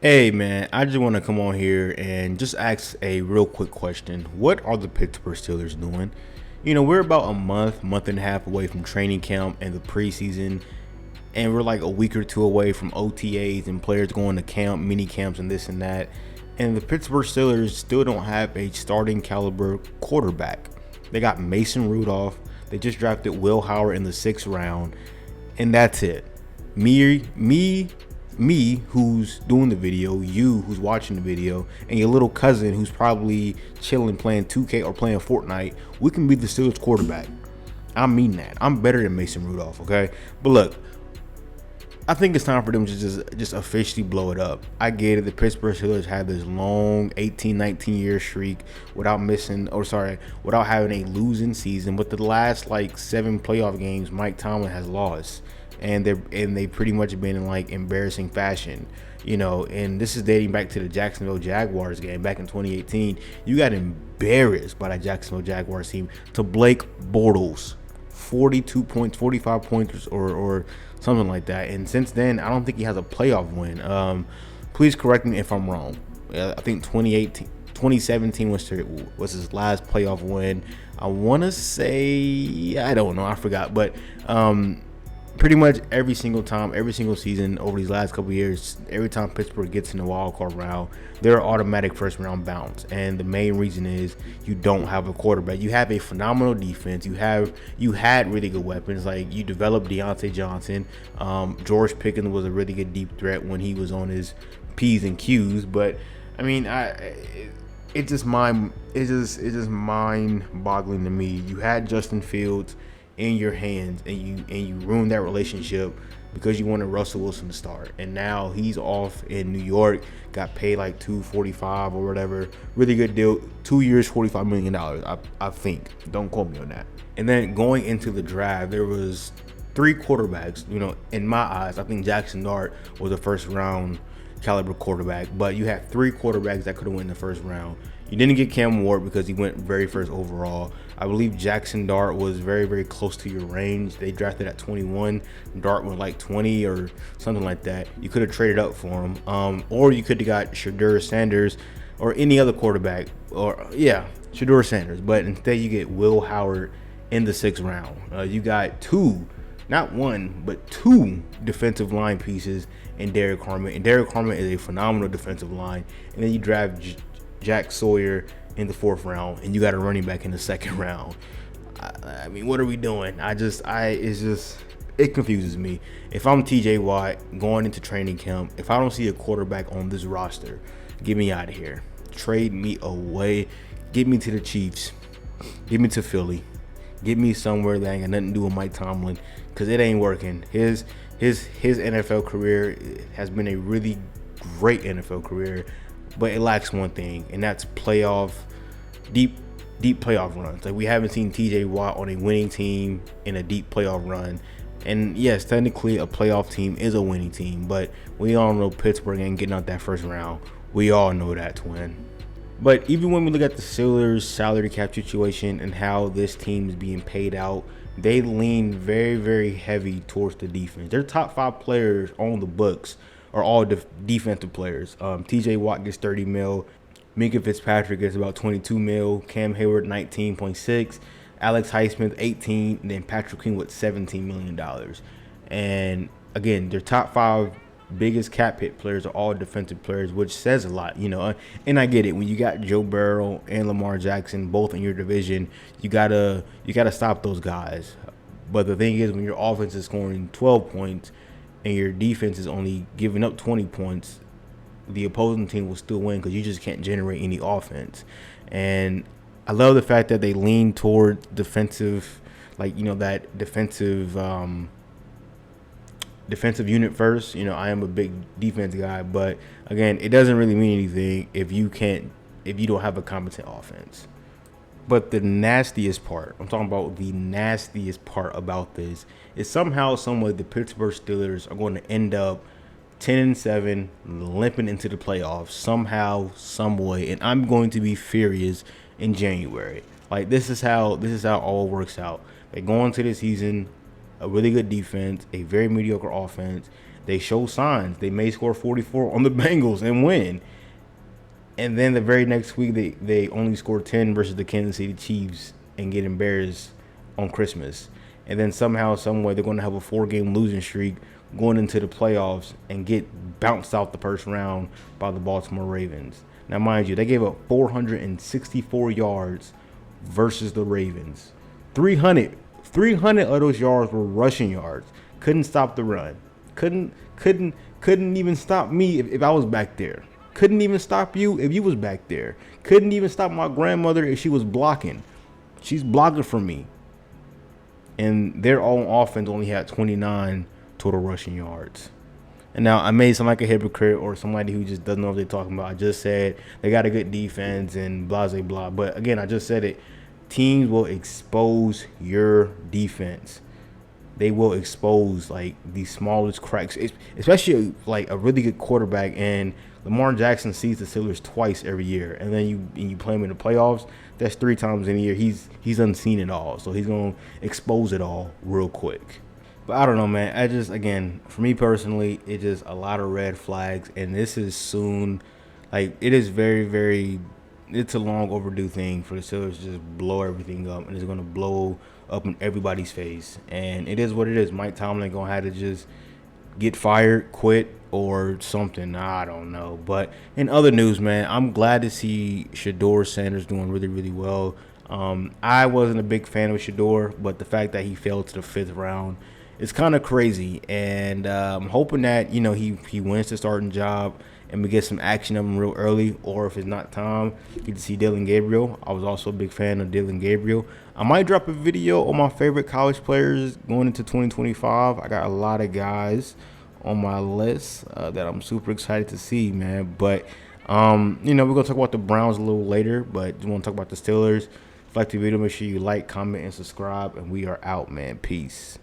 Hey man, I just want to come on here and just ask a real quick question. What are the Pittsburgh Steelers doing? We're about a month and a half away from training camp and the preseason, and we're like a week or two away from OTAs and players going to camp, mini camps, and this and that. And the Pittsburgh Steelers still don't have a starting caliber quarterback. They got Mason Rudolph. They just drafted Will Howard in the 6th round, and that's it. Me, who's doing the video, you who's watching the video, and your little cousin who's probably chilling playing 2K or playing Fortnite, we can be the Steelers quarterback. I mean that. I'm better than Mason Rudolph, okay? But look, I think it's time for them to just officially blow it up. I get it. The Pittsburgh Steelers had this long 18, 19-year streak without having a losing season. But the last like 7 playoff games, Mike Tomlin has lost, and they pretty much been in like embarrassing fashion. And this is dating back to the Jacksonville Jaguars game back in 2018. You got embarrassed by the Jacksonville Jaguars team to Blake Bortles. 42 points, 45 points, or something like that. And since then, I don't think he has a playoff win. Please correct me if I'm wrong. I think 2017 was his last playoff win. I want to say, I don't know, I forgot. But pretty much every single time, every single season over these last couple of years, every time Pittsburgh gets in the wild card round, they're automatic first round bounce. And the main reason is you don't have a quarterback. You have a phenomenal defense. You had really good weapons. Like you developed Deontay Johnson. George Pickens was a really good deep threat when he was on his P's and Q's. But I mean, it's just mind boggling to me. You had Justin Fields in your hands, and you ruined that relationship because you wanted Russell Wilson to start, and now he's off in New York, got paid like $245 or whatever, really good deal, 2 years, $45 million. I think, don't quote me on that. And then going into the draft, there was 3 quarterbacks. In my eyes, I think Jackson Dart was a first round caliber quarterback, but you had 3 quarterbacks that could have won the first round. You didn't get Cam Ward because he went very first overall. I believe Jackson Dart was very, very close to your range. They drafted at 21. Dart was like 20 or something like that. You could have traded up for him. Or you could have got Shedeur Sanders or any other quarterback. Shedeur Sanders. But instead you get Will Howard in the 6th round. You got 2, not 1, but 2 defensive line pieces in Derek Harmon. And Derek Harmon is a phenomenal defensive line. And then you draft Jack Sawyer in the 4th round, and you got a running back in the 2nd round. I mean, what are we doing? It confuses me. If I'm TJ Watt going into training camp, if I don't see a quarterback on this roster, get me out of here. Trade me away. Get me to the Chiefs. Get me to Philly. Get me somewhere that ain't got nothing to do with Mike Tomlin, because it ain't working. His NFL career has been a really great NFL career, but it lacks one thing, and that's deep playoff runs. Like we haven't seen TJ Watt on a winning team in a deep playoff run. And yes, technically a playoff team is a winning team, but we all know Pittsburgh ain't getting out that first round. We all know that, twin. But even when we look at the Steelers' salary cap situation and how this team is being paid out, they lean very, very heavy towards the defense. Their top 5 players on the books are all defensive players. TJ Watt gets 30 mil. Minka Fitzpatrick gets about 22 mil. Cam Hayward 19.6. Alex Highsmith 18. And then Patrick King with $17 million. And again, their top 5 biggest cap hit players are all defensive players, which says a lot, And I get it, when you got Joe Burrow and Lamar Jackson both in your division, you gotta stop those guys. But the thing is, when your offense is scoring 12 points and your defense is only giving up 20 points, the opposing team will still win because you just can't generate any offense. And I love the fact that they lean toward defensive, that defensive unit first. I am a big defense guy, but again, it doesn't really mean anything if you don't have a competent offense. But the nastiest part, I'm talking about the nastiest part about this, is somehow, someway, the Pittsburgh Steelers are going to end up 10-7, limping into the playoffs somehow, some way, and I'm going to be furious in January. Like this is how all works out. They go into the season a really good defense, a very mediocre offense. they show signs. They may score 44 on the Bengals and win. And then the very next week, they only score 10 versus the Kansas City Chiefs and get embarrassed on Christmas. And then somehow, some way, they're going to have a 4-game losing streak going into the playoffs and get bounced out the first round by the Baltimore Ravens. Now, mind you, they gave up 464 yards versus the Ravens. 300 of those yards were rushing yards. Couldn't stop the run. Couldn't even stop me if I was back there. Couldn't even stop you if you was back there. Couldn't even stop my grandmother if she was blocking. She's blocking for me. And their own offense only had 29 total rushing yards. And now I may sound like a hypocrite or somebody who just doesn't know what they're talking about. I just said they got a good defense and blah, blah, blah. But again, I just said it. Teams will expose your defense. They will expose like the smallest cracks, especially like a really good quarterback. And Lamar Jackson sees the Steelers twice every year, and then you play him in the playoffs. That's 3 times in a year. He's unseen it all, so he's gonna expose it all real quick. But I don't know, man. I just, again, for me personally, it's just a lot of red flags, and this is soon. Like, it is very, very. It's a long overdue thing for the Steelers to just blow everything up, and it's gonna blow up in everybody's face. And it is what it is. Mike Tomlin gonna have to just get fired, quit, or something. I don't know. But in other news, man, I'm glad to see Shedeur Sanders doing really, really well. I wasn't a big fan of Shedeur, but the fact that he fell to the 5th round is kind of crazy. And I'm hoping that, he wins the starting job and we get some action of him real early, or if it's not time, get to see Dillon Gabriel. I was also a big fan of Dillon Gabriel. I might drop a video on my favorite college players going into 2025. I got a lot of guys on my list that I'm super excited to see, man. But, we're going to talk about the Browns a little later, but just want to talk about the Steelers. If you like the video, make sure you like, comment, and subscribe, and we are out, man. Peace.